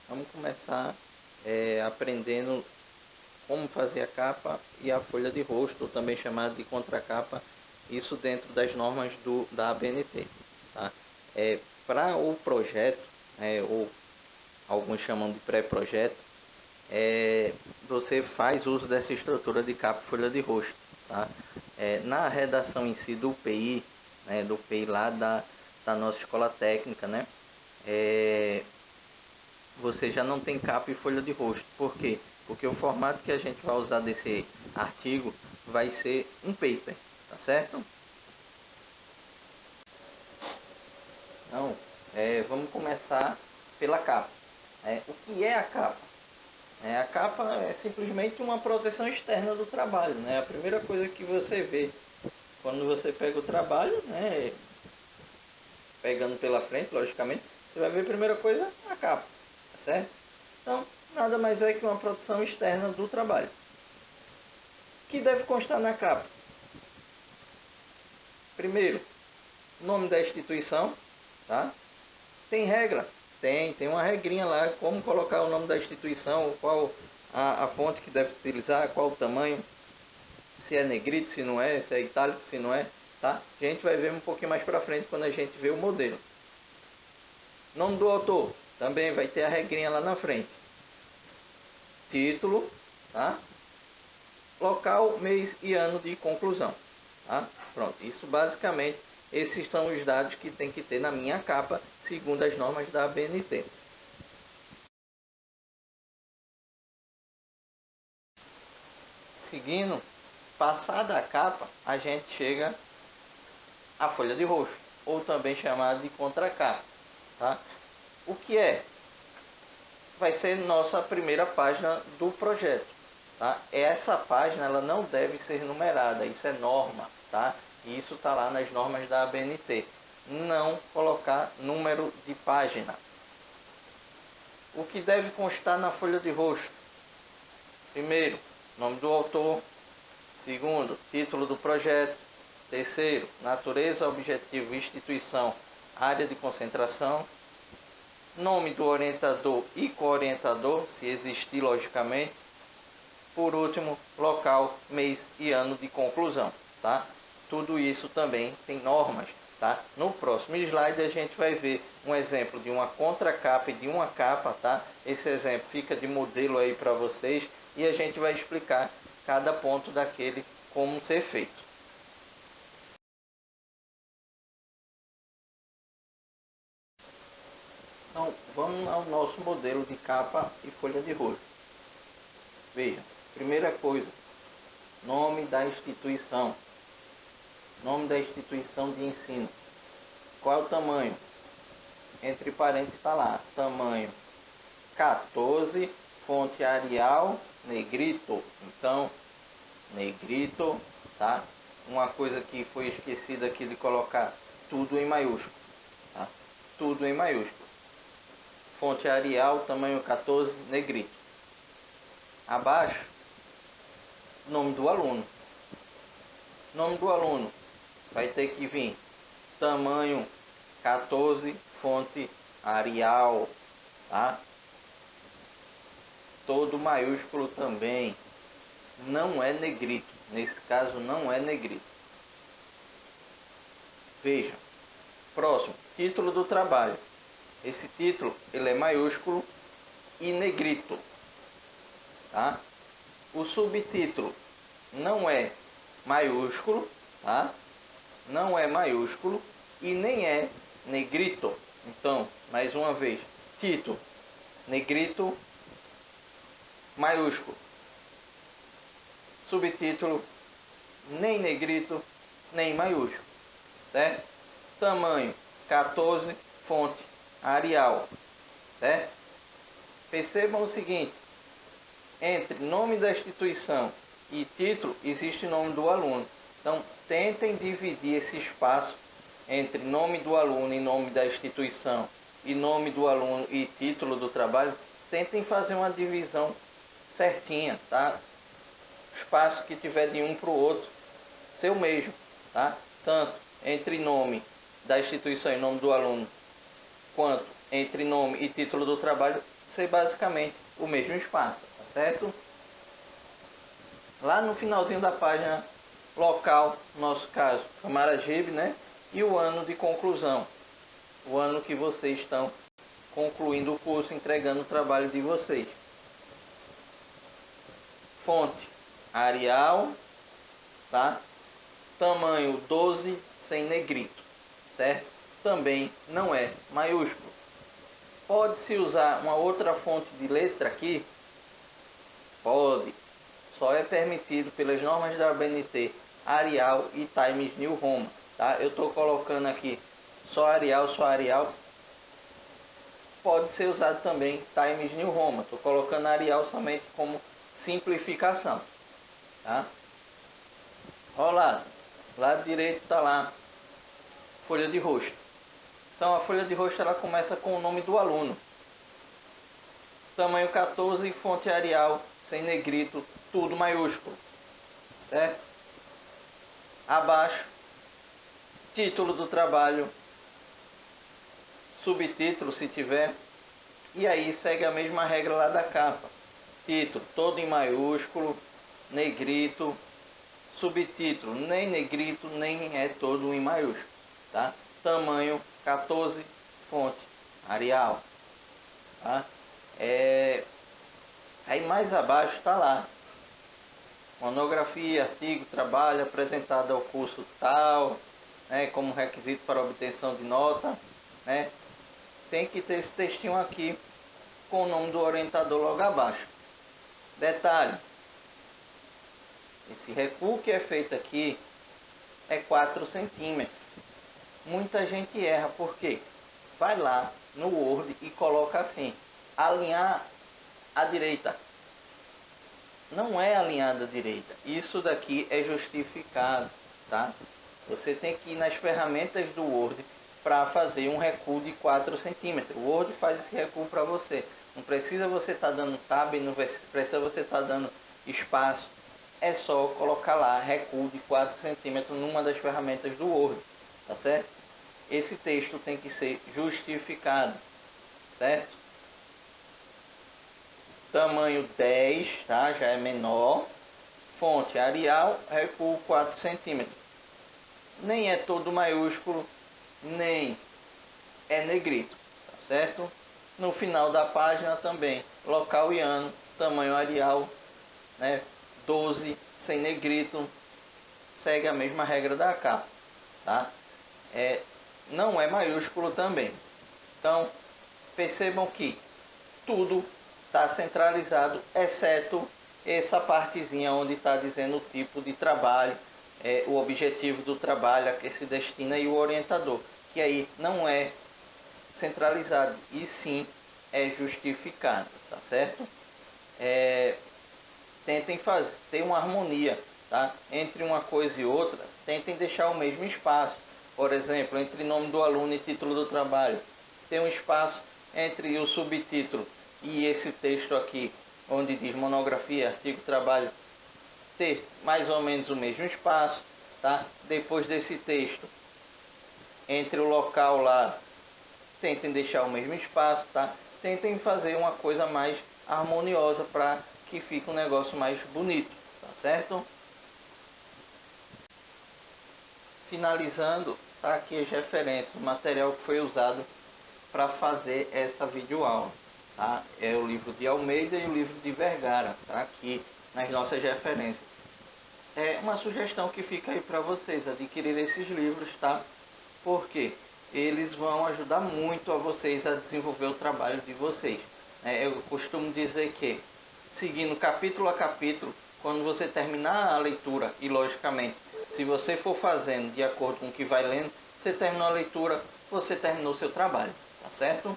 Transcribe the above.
Vamos começar aprendendo como fazer a capa e a folha de rosto, também chamada de contracapa, isso dentro das normas da ABNT. Tá? Para o projeto, ou alguns chamam de pré-projeto, você faz uso dessa estrutura de capa e folha de rosto. Tá? Na redação em si do PI, do PI lá da nossa escola técnica, né? Você já não tem capa e folha de rosto. Por quê? Porque o formato que a gente vai usar desse artigo vai ser um paper, tá certo? Então, vamos começar pela capa. O que é a capa? A capa é simplesmente uma proteção externa do trabalho, né? A primeira coisa que você vê quando você pega o trabalho, né? Pegando pela frente, logicamente, você vai ver a primeira coisa, a capa, tá certo? Então, nada mais é que uma proteção externa do trabalho. O que deve constar na capa? Primeiro, nome da instituição, tá? Tem regra? Tem uma regrinha lá, como colocar o nome da instituição, qual a fonte que deve utilizar, qual o tamanho, se é negrito, se não é, se é itálico, se não é, tá? A gente vai ver um pouquinho mais para frente quando a gente vê o modelo. Nome do autor, também vai ter a regrinha lá na frente. Título, tá? Local, mês e ano de conclusão, tá? Pronto, isso basicamente, esses são os dados que tem que ter na minha capa, segundo as normas da ABNT. Seguindo, passada a capa, a gente chega à folha de rosto, ou também chamada de contracapa, tá? O que é? Vai ser nossa primeira página do projeto, tá? Essa página ela não deve ser numerada, isso é norma, tá? E isso está lá nas normas da ABNT. Não colocar número de página. O que deve constar na folha de rosto? Primeiro, nome do autor. Segundo, título do projeto. Terceiro, natureza, objetivo, instituição, área de concentração. Nome do orientador e co-orientador, se existir logicamente. Por último, local, mês e ano de conclusão, tá? Tudo isso também tem normas, tá? No próximo slide a gente vai ver um exemplo de uma contracapa e de uma capa, tá? Esse exemplo fica de modelo aí para vocês e a gente vai explicar cada ponto daquele como ser feito. Então, vamos ao nosso modelo de capa e folha de rosto. Veja, primeira coisa, nome da instituição. Nome da instituição de ensino. Qual é o tamanho? Entre parênteses está lá, tamanho 14, fonte Arial, negrito. Então, negrito, tá? Uma coisa que foi esquecida aqui de colocar, tudo em maiúsculo, tá? Tudo em maiúsculo. Fonte Arial, tamanho 14, negrito. Abaixo, nome do aluno. Nome do aluno vai ter que vir tamanho 14, fonte Arial, tá? Todo maiúsculo também. Não é negrito. Nesse caso não é negrito. Veja. Próximo, título do trabalho. Esse título ele é maiúsculo e negrito, tá? O subtítulo não é maiúsculo, tá? Não é maiúsculo e nem é negrito. Então, mais uma vez, título negrito maiúsculo. Subtítulo nem negrito nem maiúsculo, certo? Tamanho 14, fonte Arial, certo? Percebam o seguinte, entre nome da instituição e título existe o nome do aluno. Então, tentem dividir esse espaço entre nome do aluno e nome da instituição e nome do aluno e título do trabalho. Tentem fazer uma divisão certinha, tá? O espaço que tiver de um para o outro ser o mesmo, tá? Tanto entre nome da instituição e nome do aluno, quanto entre nome e título do trabalho, ser basicamente o mesmo espaço, tá certo? Lá no finalzinho da página, local, no nosso caso, Camaragibe, né? E o ano de conclusão, o ano que vocês estão concluindo o curso, entregando o trabalho de vocês. Fonte, Arial, tá? Tamanho 12 sem negrito, certo? Também não é maiúsculo. Pode-se usar uma outra fonte de letra aqui? Pode. Só é permitido pelas normas da ABNT Arial e Times New Roman, tá? Eu estou colocando aqui só Arial. Pode ser usado também Times New Roman. Estou colocando Arial somente como simplificação, tá? Olha lado direito está lá folha de rosto. Então a folha de rosto ela começa com o nome do aluno. Tamanho 14, fonte Arial, sem negrito, tudo maiúsculo, certo? Abaixo, título do trabalho, subtítulo se tiver, e aí segue a mesma regra lá da capa. Título todo em maiúsculo, negrito, subtítulo nem negrito nem é todo em maiúsculo, tá? Tamanho 14, fonte Arial, tá? Aí mais abaixo está lá monografia, artigo, trabalho apresentado ao curso tal, né, como requisito para obtenção de nota, né? Tem que ter esse textinho aqui com o nome do orientador logo abaixo. Detalhe, esse recuo que é feito aqui é 4 centímetros. Muita gente erra, porque vai lá no Word e coloca assim, alinhar à direita. Não é alinhada à direita. Isso daqui é justificado, tá? Você tem que ir nas ferramentas do Word para fazer um recuo de 4 centímetros. O Word faz esse recuo para você. Não precisa você estar dando tab, não precisa você estar dando espaço. É só colocar lá recuo de 4 centímetros numa das ferramentas do Word, tá certo? Esse texto tem que ser justificado, certo? Tamanho 10, tá? Já é menor. Fonte Arial, recuo 4 centímetros. Nem é todo maiúsculo, nem é negrito, tá certo? No final da página também, local e ano, tamanho Arial, né? 12, sem negrito, segue a mesma regra da capa, tá? Não é maiúsculo também. Então, percebam que tudo está centralizado, exceto essa partezinha onde está dizendo o tipo de trabalho, o objetivo do trabalho, a que se destina e o orientador, que aí não é centralizado e sim é justificado, tá certo? Tentem ter uma harmonia, tá? Entre uma coisa e outra, tentem deixar o mesmo espaço. Por exemplo, entre nome do aluno e título do trabalho, tem um espaço entre o subtítulo e esse texto aqui, onde diz monografia, artigo, trabalho, ter mais ou menos o mesmo espaço, tá? Depois desse texto, entre o local lá, tentem deixar o mesmo espaço, tá? Tentem fazer uma coisa mais harmoniosa para que fique um negócio mais bonito, tá certo? Finalizando, tá aqui as referências, o material que foi usado para fazer essa videoaula, tá? É o livro de Almeida e o livro de Vergara, tá? Aqui nas nossas referências. É uma sugestão que fica aí para vocês adquirir esses livros, tá? Porque eles vão ajudar muito a vocês a desenvolver o trabalho de vocês. Eu costumo dizer que, seguindo capítulo a capítulo, quando você terminar a leitura, e logicamente, se você for fazendo de acordo com o que vai lendo, você terminou a leitura, você terminou o seu trabalho, tá certo?